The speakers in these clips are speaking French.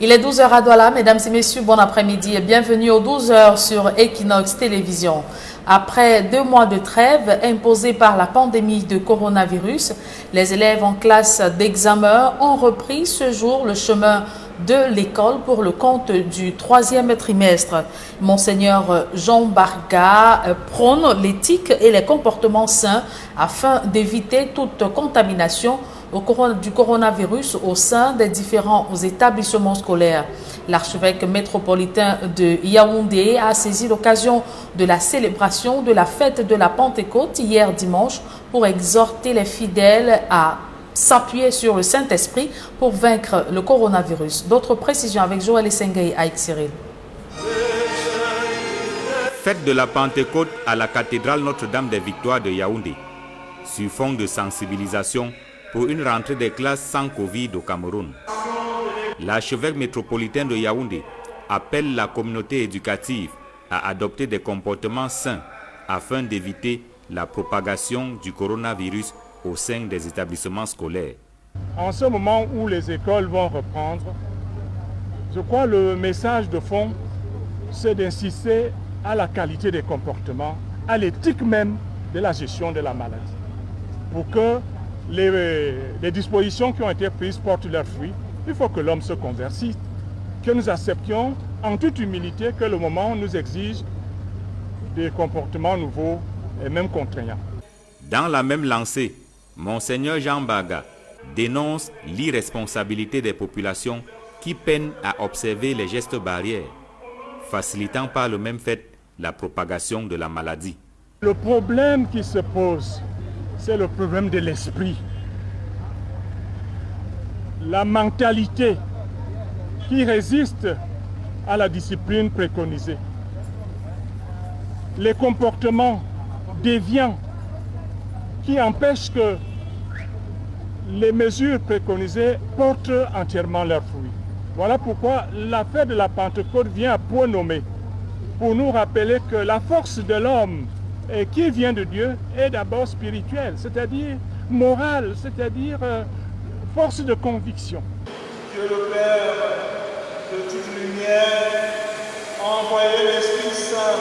Il est 12 h à Douala. Mesdames et messieurs, bon après-midi et bienvenue aux 12 h sur Equinox Télévision. Après 2 mois de trêve imposée par la pandémie de coronavirus, les élèves en classe d'examen ont repris ce jour le chemin de l'école pour le compte du 3e trimestre. Monseigneur Jean Barga prône l'éthique et les comportements sains afin d'éviter toute contamination du coronavirus au sein des différents établissements scolaires. L'archevêque métropolitain de Yaoundé a saisi l'occasion de la célébration de la fête de la Pentecôte hier dimanche pour exhorter les fidèles à s'appuyer sur le Saint-Esprit pour vaincre le coronavirus. D'autres précisions avec Joël Essengay à Cyril. Fête de la Pentecôte à la cathédrale Notre-Dame des Victoires de Yaoundé, sur fond de sensibilisation pour une rentrée des classes sans Covid au Cameroun. L'archevêque métropolitain de Yaoundé appelle la communauté éducative à adopter des comportements sains afin d'éviter la propagation du coronavirus au sein des établissements scolaires. En ce moment où les écoles vont reprendre, je crois que le message de fond, c'est d'insister à la qualité des comportements, à l'éthique même de la gestion de la maladie, pour que les dispositions qui ont été prises portent leurs fruits. Il faut que l'homme se convertisse, que nous acceptions en toute humilité que le moment nous exige des comportements nouveaux et même contraignants. Dans la même lancée, Monseigneur Jean Barga dénonce l'irresponsabilité des populations qui peinent à observer les gestes barrières, facilitant par le même fait la propagation de la maladie. Le problème qui se pose, c'est le problème de l'esprit. La mentalité qui résiste à la discipline préconisée. Les comportements déviants qui empêchent que les mesures préconisées portent entièrement leurs fruits. Voilà pourquoi la fête de la Pentecôte vient à point nommé pour nous rappeler que la force de l'homme qui vient de Dieu est d'abord spirituelle, c'est-à-dire morale, c'est-à-dire force de conviction. Dieu le Père de toute lumière a envoyé l'Esprit Saint.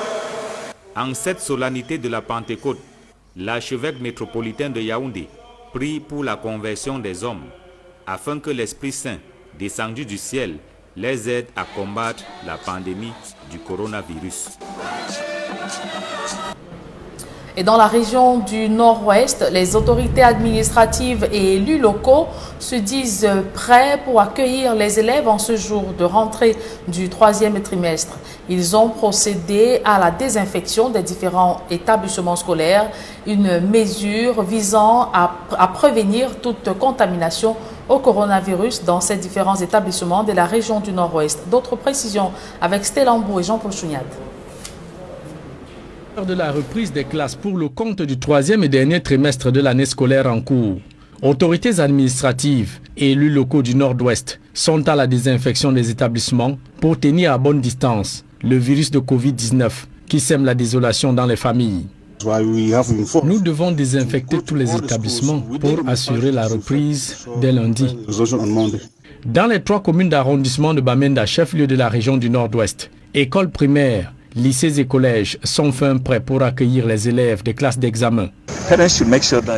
En cette solennité de la Pentecôte, l'archevêque métropolitain de Yaoundé prie pour la conversion des hommes, afin que l'Esprit Saint, descendu du ciel, les aide à combattre la pandémie du coronavirus. Et dans la région du Nord-Ouest, les autorités administratives et élus locaux se disent prêts pour accueillir les élèves en ce jour de rentrée du 3e trimestre. Ils ont procédé à la désinfection des différents établissements scolaires, une mesure visant à prévenir toute contamination au coronavirus dans ces différents établissements de la région du Nord-Ouest. D'autres précisions avec Stella Ambou et Jean-Paul Chouniat. De la reprise des classes pour le compte du 3e et dernier trimestre de l'année scolaire en cours, autorités administratives et élus locaux du Nord-Ouest sont à la désinfection des établissements pour tenir à bonne distance le virus de Covid-19 qui sème la désolation dans les familles. Nous devons désinfecter tous les établissements pour assurer la reprise dès lundi. Dans les 3 communes d'arrondissement de Bamenda, chef-lieu de la région du Nord-Ouest, écoles primaires, lycées et collèges sont fin prêts pour accueillir les élèves des classes d'examen.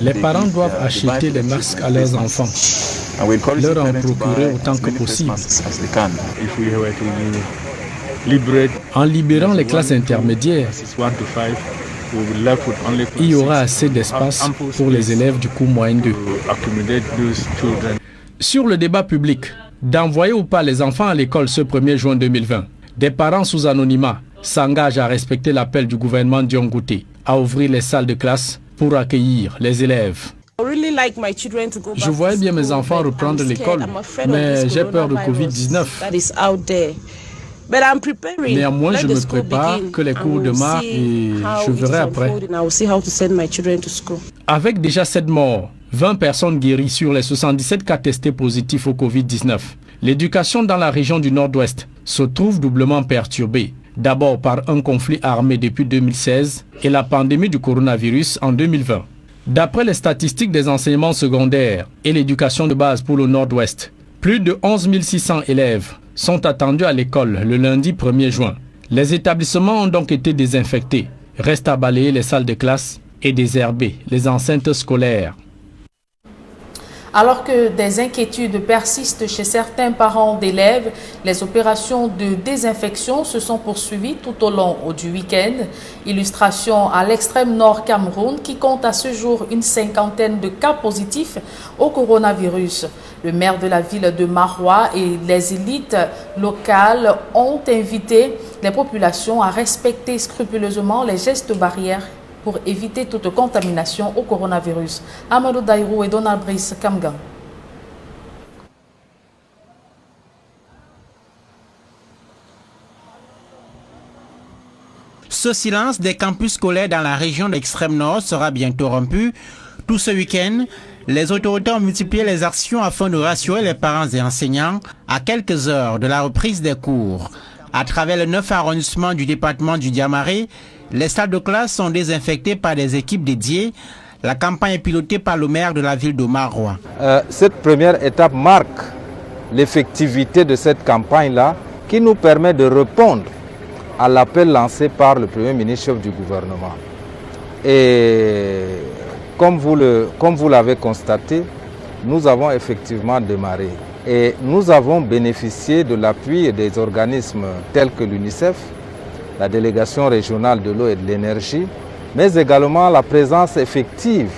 Les parents doivent acheter des masques à leurs enfants, leur en procurer autant que possible. En libérant les classes intermédiaires, il y aura assez d'espace pour les élèves du cours moyen 2. Sur le débat public, d'envoyer ou pas les enfants à l'école ce 1er juin 2020, des parents sous anonymat s'engagent à respecter l'appel du gouvernement Diongouté à ouvrir les salles de classe pour accueillir les élèves. Je voyais bien mes enfants reprendre l'école, mais j'ai peur de Covid-19. Néanmoins, je me prépare que les cours démarrent et je verrai après. Avec déjà 7 morts, 20 personnes guéries sur les 77 cas testés positifs au Covid-19, l'éducation dans la région du Nord-Ouest se trouve doublement perturbée. D'abord par un conflit armé depuis 2016 et la pandémie du coronavirus en 2020. D'après les statistiques des enseignements secondaires et l'éducation de base pour le Nord-Ouest, plus de 11 600 élèves sont attendus à l'école le lundi 1er juin. Les établissements ont donc été désinfectés. Reste à balayer les salles de classe et désherber les enceintes scolaires. Alors que des inquiétudes persistent chez certains parents d'élèves, les opérations de désinfection se sont poursuivies tout au long du week-end. Illustration à l'extrême nord Cameroun qui compte à ce jour une 50aine de cas positifs au coronavirus. Le maire de la ville de Maroua et les élites locales ont invité les populations à respecter scrupuleusement les gestes barrières pour éviter toute contamination au coronavirus. Amadou Daïrou et Donald Brice Kamgan. Ce silence des campus scolaires dans la région de l'extrême nord sera bientôt rompu. Tout ce week-end, les autorités ont multiplié les actions afin de rassurer les parents et enseignants à quelques heures de la reprise des cours. À travers le 9 arrondissement du département du Diamaré, les salles de classe sont désinfectées par des équipes dédiées. La campagne est pilotée par le maire de la ville de Maroua. Cette première étape marque l'effectivité de cette campagne-là qui nous permet de répondre à l'appel lancé par le Premier ministre chef du gouvernement. Et comme vous l'avez constaté, nous avons effectivement démarré. Et nous avons bénéficié de l'appui des organismes tels que l'UNICEF, la délégation régionale de l'eau et de l'énergie, mais également la présence effective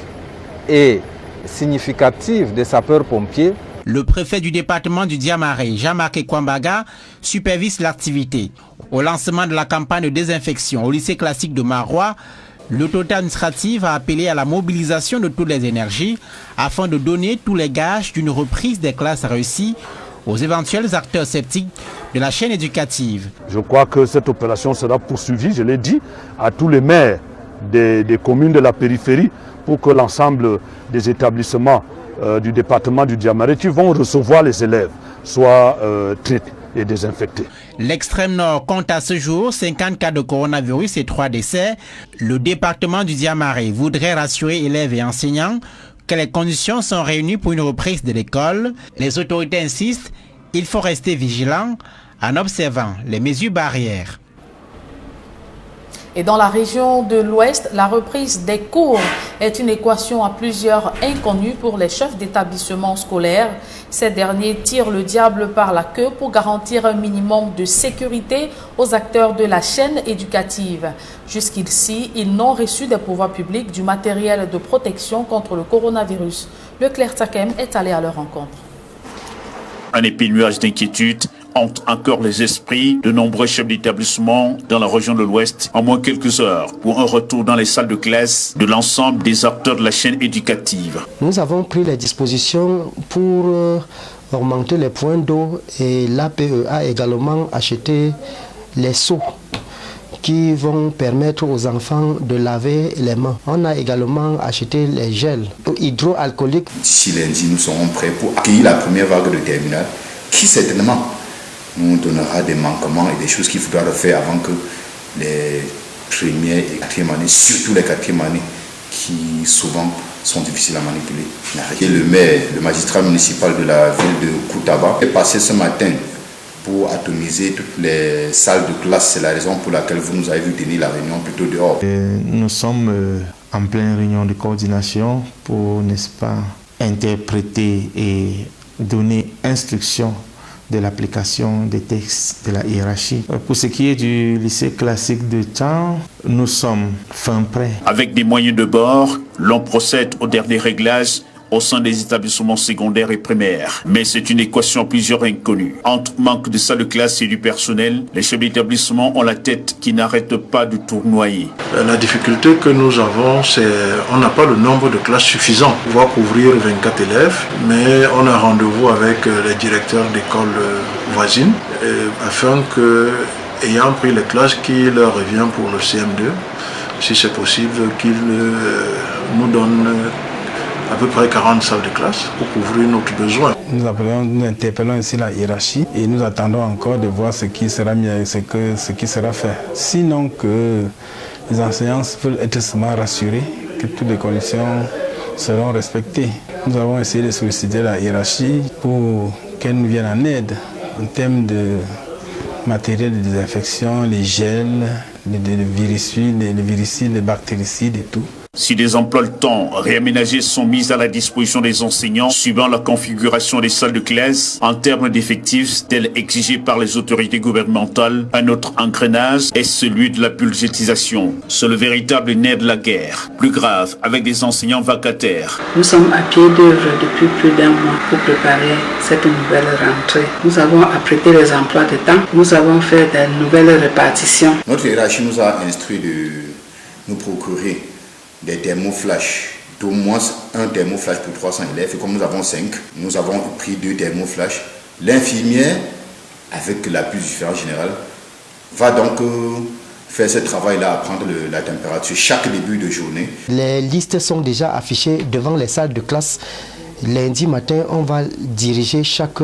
et significative des sapeurs-pompiers. Le préfet du département du Diamaré, Jean-Marc Kwambaga, supervise l'activité. Au lancement de la campagne de désinfection au lycée classique de Maroua, l'autorité administrative a appelé à la mobilisation de toutes les énergies afin de donner tous les gages d'une reprise des classes réussies aux éventuels acteurs sceptiques de la chaîne éducative. Je crois que cette opération sera poursuivie, je l'ai dit, à tous les maires des communes de la périphérie pour que l'ensemble des établissements du département du Diamaré qui vont recevoir les élèves soient traités et désinfectés. L'extrême nord compte à ce jour 50 cas de coronavirus et 3 décès. Le département du Diamaré voudrait rassurer élèves et enseignants que les conditions sont réunies pour une reprise de l'école. Les autorités insistent, il faut rester vigilant en observant les mesures barrières. Et dans la région de l'Ouest, la reprise des cours est une équation à plusieurs inconnues pour les chefs d'établissement scolaires. Ces derniers tirent le diable par la queue pour garantir un minimum de sécurité aux acteurs de la chaîne éducative. Jusqu'ici, ils n'ont reçu des pouvoirs publics du matériel de protection contre le coronavirus. Leclerc Takem est allé à leur rencontre. Un épais nuage d'inquiétude hante encore les esprits de nombreux chefs d'établissement dans la région de l'Ouest en moins quelques heures pour un retour dans les salles de classe de l'ensemble des acteurs de la chaîne éducative. Nous avons pris les dispositions pour augmenter les points d'eau et l'APE a également acheté les seaux qui vont permettre aux enfants de laver les mains. On a également acheté les gels hydroalcooliques. D'ici lundi, nous serons prêts pour accueillir la première vague de terminale qui certainement nous donnera des manquements et des choses qu'il faudra refaire avant que les premières et quatrièmes années, surtout les quatrièmes années, qui souvent sont difficiles à manipuler, n'arrêtent. Et le maire, le magistrat municipal de la ville de Koutaba est passé ce matin pour atomiser toutes les salles de classe. C'est la raison pour laquelle vous nous avez vu tenir la réunion plutôt dehors. Nous sommes en pleine réunion de coordination pour, n'est-ce pas, interpréter et donner instruction de l'application des textes de la hiérarchie. Pour ce qui est du lycée classique de Tchang, nous sommes fin prêts. Avec des moyens de bord, l'on procède au dernier réglage au sein des établissements secondaires et primaires. Mais c'est une équation à plusieurs inconnues. Entre manque de salles de classe et du personnel, les chefs d'établissement ont la tête qui n'arrête pas de tournoyer. La difficulté que nous avons, c'est qu'on n'a pas le nombre de classes suffisant pour pouvoir couvrir 24 élèves, mais on a rendez-vous avec les directeurs d'écoles voisines afin que, ayant pris les classes qui leur revient pour le CM2, si c'est possible, qu'ils nous donnent à peu près 40 salles de classe pour couvrir notre besoin. Nous interpellons ici la hiérarchie et nous attendons encore de voir ce qui sera mis, ce qui sera fait. Sinon que les enseignants peuvent être seulement rassurés que toutes les conditions seront respectées. Nous avons essayé de solliciter la hiérarchie pour qu'elle nous vienne en aide en termes de matériel de désinfection, les gels, les viricides, les bactéricides et tout. Si des emplois de temps réaménagés sont mis à la disposition des enseignants suivant la configuration des salles de classe en termes d'effectifs tels exigés par les autorités gouvernementales, un autre engrenage est celui de la budgétisation. C'est le véritable nerf de la guerre. Plus grave, avec des enseignants vacataires. Nous sommes à pied d'œuvre depuis plus d'un mois pour préparer cette nouvelle rentrée. Nous avons apprêté les emplois de temps, nous avons fait de nouvelles répartitions. Notre hiérarchie nous a instruit de nous procurer des thermoflash, d'au moins un thermoflash pour 300 élèves. Et comme nous avons 5, nous avons pris 2 thermoflash. L'infirmière, avec l'appui du supérieur général, va donc faire ce travail-là, à prendre la température chaque début de journée. Les listes sont déjà affichées devant les salles de classe. Lundi matin, on va diriger chaque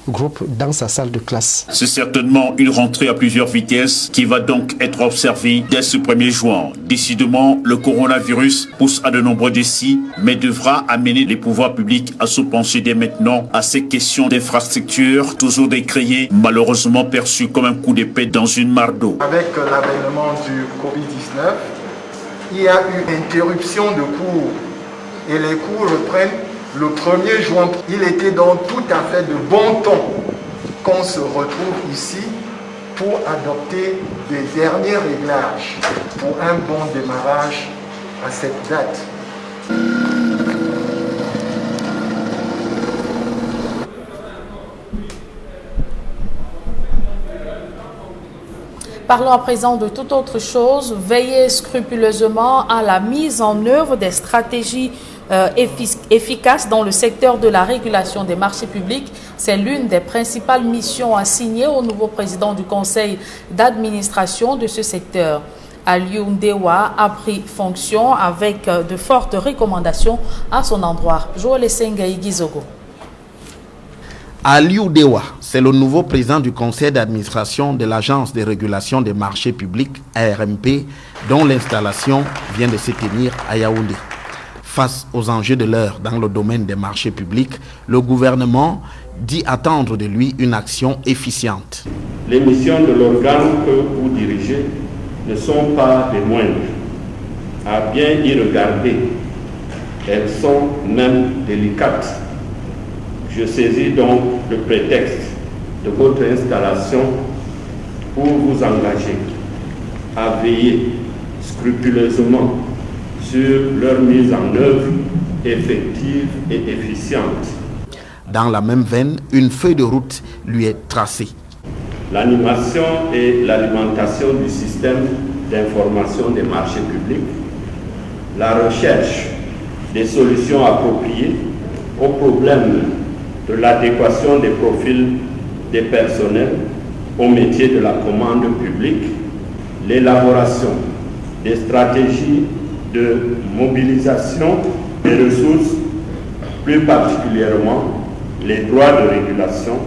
groupe dans sa salle de classe. C'est certainement une rentrée à plusieurs vitesses qui va donc être observée dès ce 1er juin. Décidément, le coronavirus pousse à de nombreux défis, mais devra amener les pouvoirs publics à se pencher dès maintenant à ces questions d'infrastructure, toujours décriées, malheureusement perçues comme un coup d'épée dans une mare d'eau. Avec l'avènement du Covid-19, il y a eu interruption de cours et les cours reprennent le 1er juin. Il était donc tout à fait de bon ton qu'on se retrouve ici pour adopter des derniers réglages pour un bon démarrage à cette date. Parlons à présent de toute autre chose. Veillez scrupuleusement à la mise en œuvre des stratégies efficaces dans le secteur de la régulation des marchés publics. C'est l'une des principales missions assignées au nouveau président du conseil d'administration de ce secteur. Aliou Ndewa a pris fonction avec de fortes recommandations à son endroit. Joël Sengaï Gizogo. Aliou Ndewa, c'est le nouveau président du conseil d'administration de l'Agence de régulation des marchés publics, ARMP, dont l'installation vient de se tenir à Yaoundé. Face aux enjeux de l'heure dans le domaine des marchés publics, le gouvernement dit attendre de lui une action efficiente. Les missions de l'organe que vous dirigez ne sont pas les moindres. À bien y regarder, elles sont même délicates. Je saisis donc le prétexte de votre installation pour vous engager à veiller scrupuleusement sur leur mise en œuvre effective et efficiente. Dans la même veine, une feuille de route lui est tracée. L'animation et l'alimentation du système d'information des marchés publics, la recherche des solutions appropriées aux problèmes de l'adéquation des profils des personnels au métier de la commande publique, l'élaboration des stratégies de mobilisation des ressources, plus particulièrement les droits de régulation.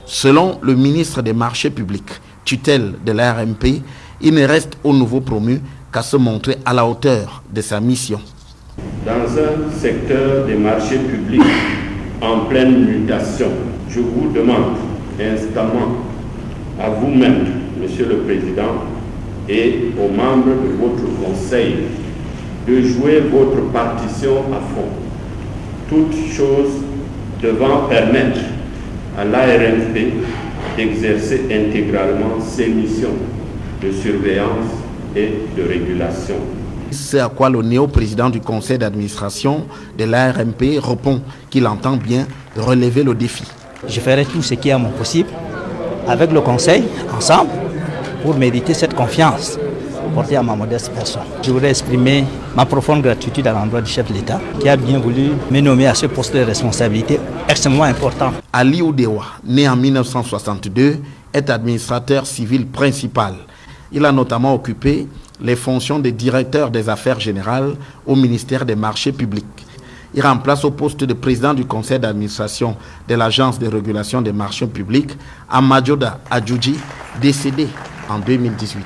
Selon le ministre des Marchés publics, tutelle de l'ARMP, il ne reste au nouveau promu qu'à se montrer à la hauteur de sa mission. Dans un secteur des marchés publics en pleine mutation, je vous demande instamment, à vous-même, Monsieur le Président, et aux membres de votre conseil, de jouer votre partition à fond. Toutes choses devant permettre à l'ARMP d'exercer intégralement ses missions de surveillance et de régulation. C'est à quoi le néo-président du conseil d'administration de l'ARMP répond qu'il entend bien relever le défi. Je ferai tout ce qui est à mon possible avec le conseil, ensemble, pour mériter cette confiance portée à ma modeste personne. Je voudrais exprimer ma profonde gratitude à l'endroit du chef de l'État qui a bien voulu me nommer à ce poste de responsabilité extrêmement important. Aliou Ndewa, né en 1962, est administrateur civil principal. Il a notamment occupé les fonctions de directeur des affaires générales au ministère des marchés publics. Il remplace au poste de président du conseil d'administration de l'Agence de régulation des marchés publics Amadjoda Adjouji, décédé en 2018.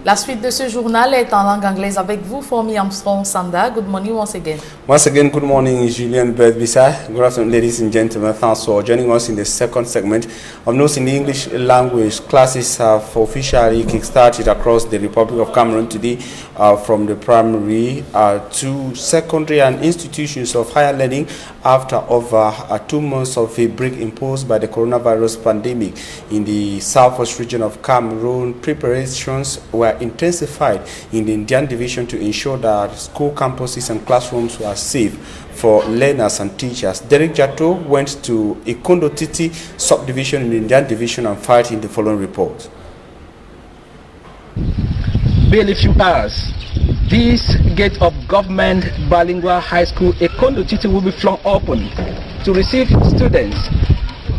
La suite de ce journal est en langue anglaise avec vous, Fomi Armstrong Sanda. Good morning once again. Once again, good morning, Julien Bedbisa. Good afternoon, ladies and gentlemen. Thanks for joining us in the second segment of News in the English language. Classes have officially kick-started across the Republic of Cameroon today from the primary to secondary and institutions of higher learning after over 2 months of a break imposed by the coronavirus pandemic. In the southwest region of Cameroon, preparations were intensified in the Indian division to ensure that school campuses and classrooms were safe for learners and teachers. Derek Jato went to Ikondo Titi subdivision in the Indian division and fired in the following report. Barely few hours, this gate of government bilingual high school Ikondo Titi will be flung open to receive students.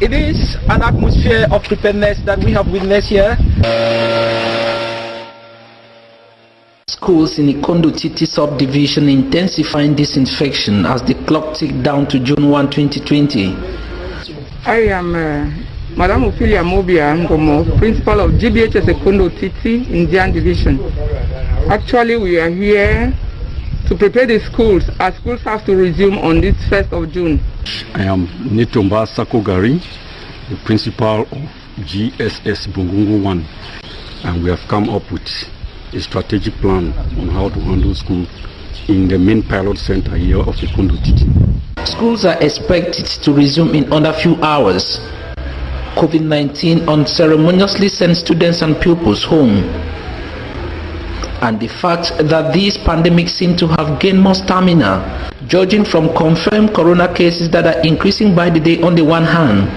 It is an atmosphere of preparedness that we have witnessed here. Schools in Ikondo Titi subdivision intensifying disinfection as the clock ticked down to June 1, 2020. I am Madam Ophelia Mobia Ngomo, principal of GBHS Ikondo Titi Indian division. Actually, we are here to prepare the schools as schools have to resume on this 1st of June. I am Nitomba Sakogari, the principal of GSS Bungungu 1, and we have come up with a strategic plan on how to handle school in the main pilot center here of Ikondo Titi. Schools are expected to resume in under few hours. COVID-19 unceremoniously sent students and pupils home. And the fact that these pandemics seem to have gained more stamina, judging from confirmed corona cases that are increasing by the day on the one hand,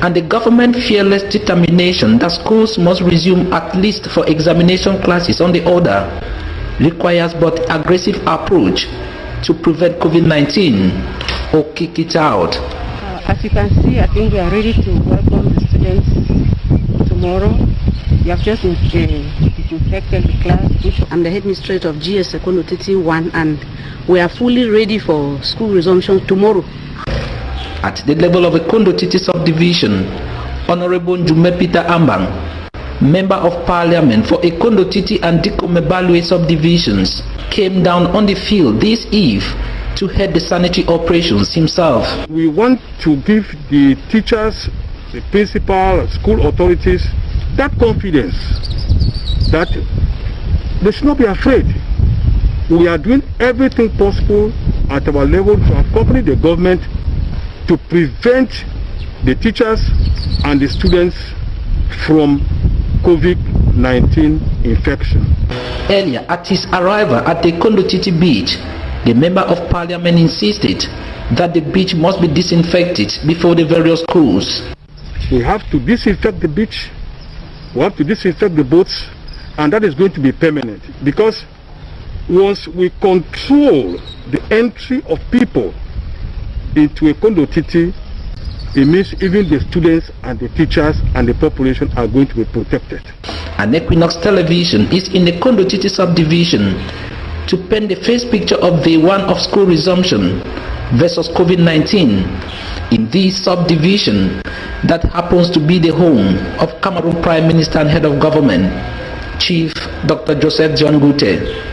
and the government fearless determination that schools must resume at least for examination classes on the other, requires but aggressive approach to prevent COVID-19 or kick it out. As you can see, I think we are ready to welcome the students tomorrow. We have just disinfected the class. I'm the headmistress of GS Ikondo Titi 1, and we are fully ready for school resumption tomorrow. At the level of Ikondo Titi subdivision, Honorable Njume Peter Ambang, Member of Parliament for Ikondo Titi and Dikome Balwe subdivisions, came down on the field this eve to head the sanitary operations himself. We want to give the teachers, the principal, school authorities that confidence that they should not be afraid. We are doing everything possible at our level to accompany the government to prevent the teachers and the students from COVID-19 infection. Earlier, at his arrival at the Ikondo Titi beach, the Member of Parliament insisted that the beach must be disinfected before the various schools. We have to disinfect the beach, we have to disinfect the boats, and that is going to be permanent, because once we control the entry of people into Ikondo Titi, it means even the students and the teachers and the population are going to be protected. And Equinox Television is in the Ikondo Titi subdivision to paint the face picture of day one of school resumption versus COVID-19 in this subdivision that happens to be the home of Cameroon Prime Minister and Head of Government, Chief Dr. Joseph John Gute.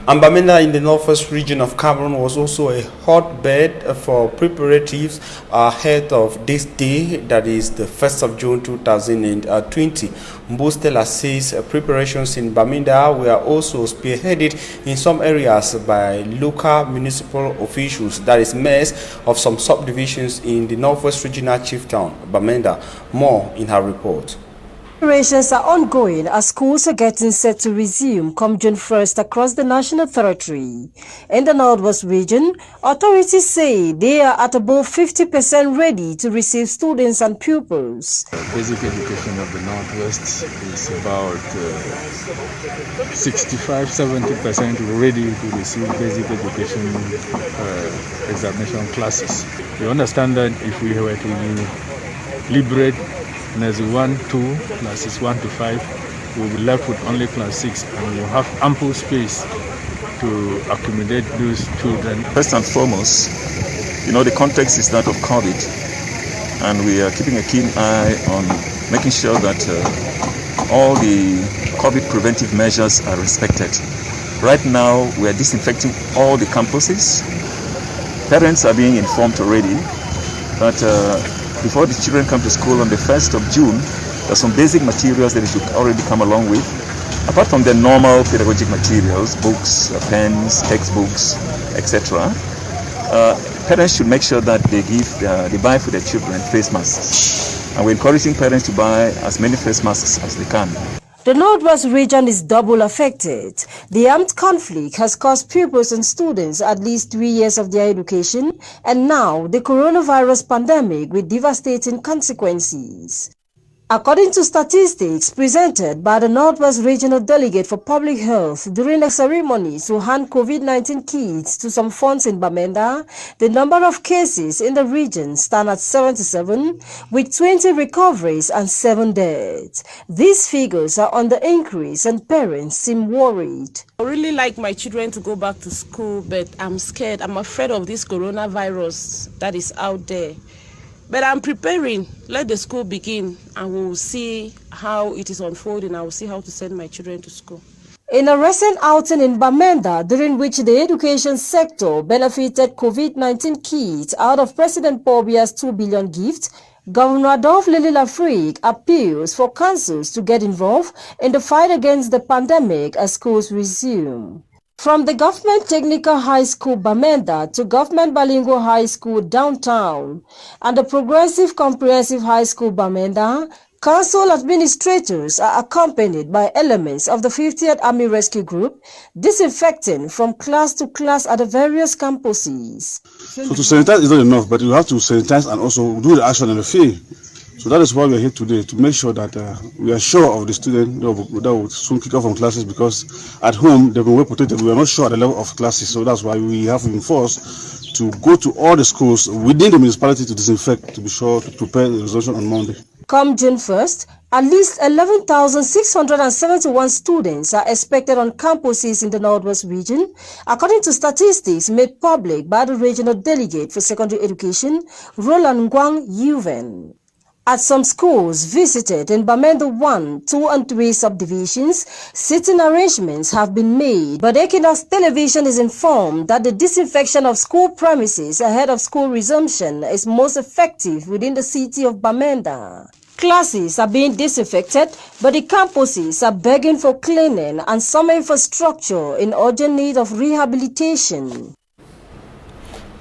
And Bamenda in the northwest region of Cameroon was also a hotbed for preparatives ahead of this day, that is the 1st of June 2020. Mbustela says preparations in Bamenda were also spearheaded in some areas by local municipal officials, that is mayors of some subdivisions in the northwest regional chieftown, Bamenda. More in her report. Preparations are ongoing as schools are getting set to resume come June 1st across the national territory. In the northwest region, authorities say they are at above 50% ready to receive students and pupils. Basic education of the northwest is about 65-70% ready to receive basic education examination classes. We understand that if we were to liberate Nursery 1, 2, classes 1 to 5, we'll be left with only class 6, and we'll have ample space to accommodate those children. First and foremost, the context is that of COVID, and we are keeping a keen eye on making sure that all the COVID preventive measures are respected. Right now, we are disinfecting all the campuses. Parents are being informed already, but before the children come to school on the 1st of June, there are some basic materials that they should already come along with. Apart from the normal pedagogic materials, books, pens, textbooks, etc., parents should make sure that they buy for their children face masks. And we're encouraging parents to buy as many face masks as they can. The Northwest region is double affected. The armed conflict has cost pupils and students at least 3 years of their education, and now the coronavirus pandemic with devastating consequences. According to statistics presented by the Northwest Regional Delegate for Public Health during a ceremony to hand COVID-19 kits to some funds in Bamenda, the number of cases in the region stand at 77, with 20 recoveries and 7 deaths. These figures are on the increase and parents seem worried. I really like my children to go back to school, but I'm scared. I'm afraid of this coronavirus that is out there. But I'm preparing. Let the school begin and we'll see how it is unfolding. I will see how to send my children to school. In a recent outing in Bamenda, during which the education sector benefited COVID-19 kits out of President Paul Biya's 2 billion gift, Governor Adolphe Lily Lafrique appeals for councils to get involved in the fight against the pandemic as schools resume. From the Government Technical High School Bamenda to Government Bilingual High School downtown and the Progressive Comprehensive High School Bamenda, council administrators are accompanied by elements of the 50th Army Rescue Group, disinfecting from class to class at the various campuses. So to sanitize is not enough, but you have to sanitize and also do the action in the field. So that is why we are here today, to make sure that we are sure of the students that will soon kick off from classes, because at home they've been well protected. We are not sure at the level of classes, so that's why we have been forced to go to all the schools within the municipality to disinfect, to be sure to prepare the resolution on Monday. Come June 1st, at least 11,671 students are expected on campuses in the Northwest region, according to statistics made public by the Regional Delegate for Secondary Education, Roland Nguang Yuven. At some schools visited in Bamenda 1, 2 and 3 subdivisions, sitting arrangements have been made, but Equinox Television is informed that the disinfection of school premises ahead of school resumption is most effective within the city of Bamenda. Classes are being disinfected, but the campuses are begging for cleaning and some infrastructure in urgent need of rehabilitation.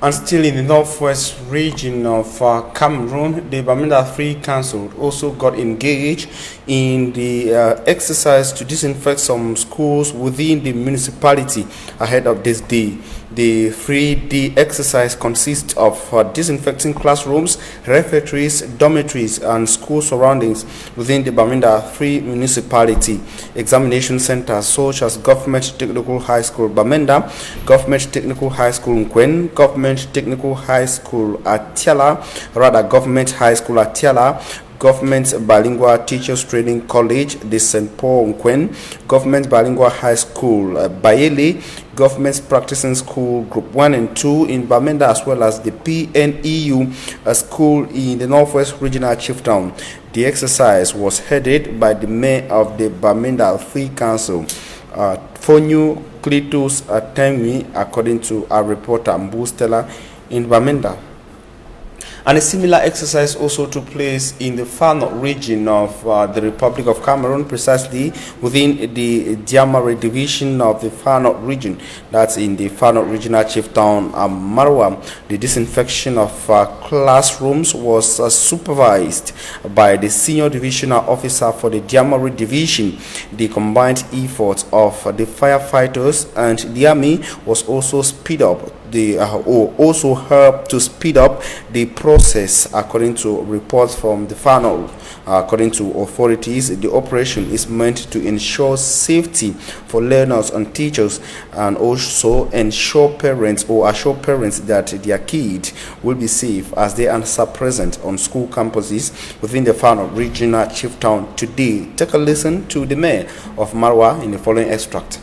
And still in the northwest region of Cameroon, the Bamenda Free Council also got engaged in the exercise to disinfect some schools within the municipality ahead of this day. The 3D exercise consists of disinfecting classrooms, refectories, dormitories, and school surroundings within the Bamenda Free municipality. Examination centers such as Government Technical High School Bamenda, Government Technical High School Nkwen, Government Technical High School Atiala, Government High School Atiala, Government Bilingual Teachers Training College, the St. Paul Nkwen, Government Bilingual High School Bayele, Government Practicing School Group 1 and 2 in Bamenda, as well as the PNEU school in the Northwest Regional Chieftown. The exercise was headed by the mayor of the Bamenda Free Council, Fonyu Clitus Atemi, according to our reporter Mbu Stella in Bamenda. And a similar exercise also took place in the far north region of the Republic of Cameroon, precisely within the Diamare division of the far north region. That's in the far north regional chieftown Marwa. The disinfection of classrooms was supervised by the senior divisional officer for the Diamare division. The combined efforts of the firefighters and the army was also speed up. Also helped to speed up the process, according to reports from the FANO. According to authorities, the operation is meant to ensure safety for learners and teachers, and also assure parents that their kids will be safe as they are present on school campuses within the FANO regional chieftown today. Take a listen to the mayor of Marwa in the following extract.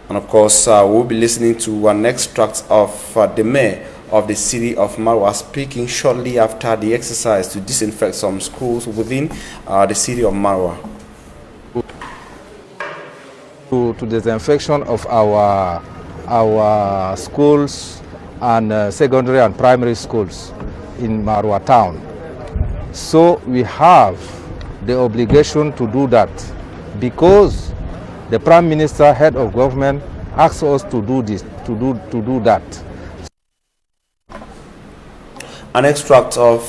And of course, we'll be listening to an extract of the mayor of the city of Marwa speaking shortly after the exercise to disinfect some schools within the city of Marwa. to disinfection of our schools and secondary and primary schools in Marwa town. So we have the obligation to do that because the Prime Minister, head of government, asked us to do this, to do that. An extract of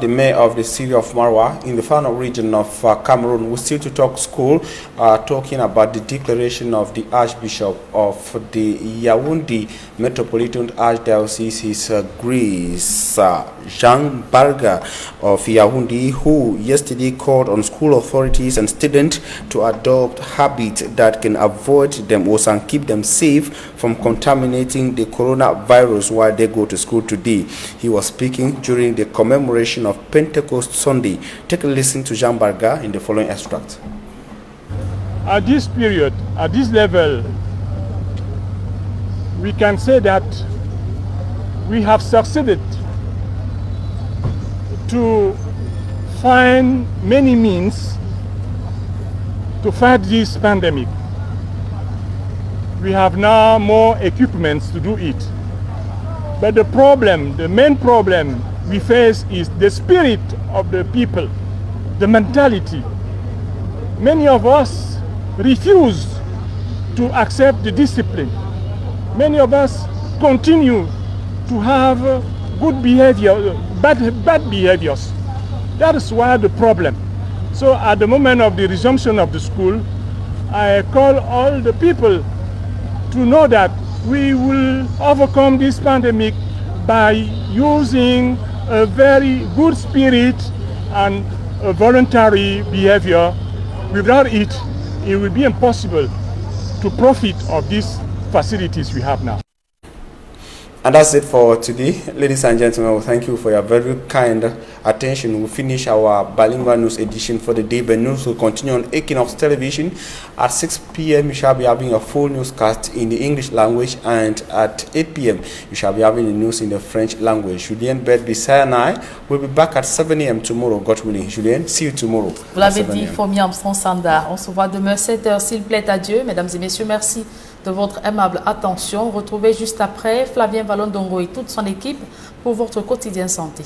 the mayor of the city of Marwa in the Fano region of Cameroon. We still to talk school, talking about the declaration of the Archbishop of the Yaoundé Metropolitan Archdiocese, Greece, Jean Barga of Yaoundé, who yesterday called on school authorities and students to adopt habits that can avoid them or keep them safe from contaminating the coronavirus while they go to school today. He was speaking during the commemoration of Pentecost Sunday. Take a listen to Jean Barga in the following extract. At this period, at this level, we can say that we have succeeded to find many means to fight this pandemic. We have now more equipments to do it. But the problem, the main problem we face is the spirit of the people, the mentality. Many of us refuse to accept the discipline. Many of us continue to have good behavior, bad behaviors. That is why the problem. So at the moment of the resumption of the school, I call all the people to know that we will overcome this pandemic by using a very good spirit and a voluntary behavior. Without it, it will be impossible to profit of these facilities we have now. And that's it for today. Ladies and gentlemen, we thank you for your very kind attention. We finish our bilingual news edition for the day. The news will continue on Equinox Television. At 6 p.m. you shall be having a full newscast in the English language, and at 8 p.m. you shall be having the news in the French language. Julien Bedbissa and I will be back at 7 a.m. tomorrow, God willing. Julien, see you tomorrow. Vous l'avez dit, Fomi Armstrong Sanda. On se voit demain 7h, s'il plaît à Dieu. Mesdames et messieurs, merci de votre aimable attention. Retrouvez juste après Flavien Vallon-Dongo et toute son équipe pour votre quotidien santé.